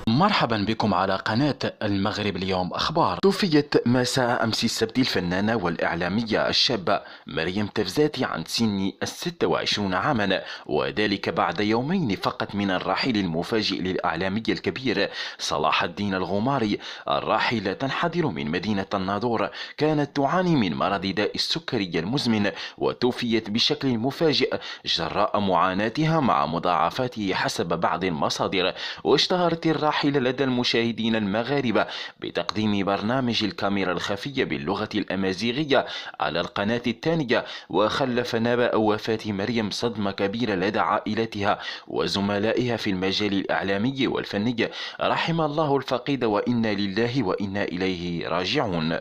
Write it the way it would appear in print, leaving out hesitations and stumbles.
مرحبا بكم على قناة المغرب اليوم أخبار. توفيت مساء أمس السبت الفنانة والإعلامية الشابة مريم تفزاتي عن سن 26 عاما، وذلك بعد يومين فقط من الرحيل المفاجئ للإعلامي الكبير صلاح الدين الغماري. الراحلة تنحدر من مدينة الناظور، كانت تعاني من مرض داء السكري المزمن، وتوفيت بشكل مفاجئ جراء معاناتها مع مضاعفاته حسب بعض المصادر. واشتهرت الراحلة لدى المشاهدين المغاربة بتقديم برنامج الكاميرا الخفية باللغة الأمازيغية على القناة الثانية، وخلف نبأ وفاة مريم صدمة كبيرة لدى عائلتها وزملائها في المجال الإعلامي والفني. رحم الله الفقيد وإنا لله وإنا إليه راجعون.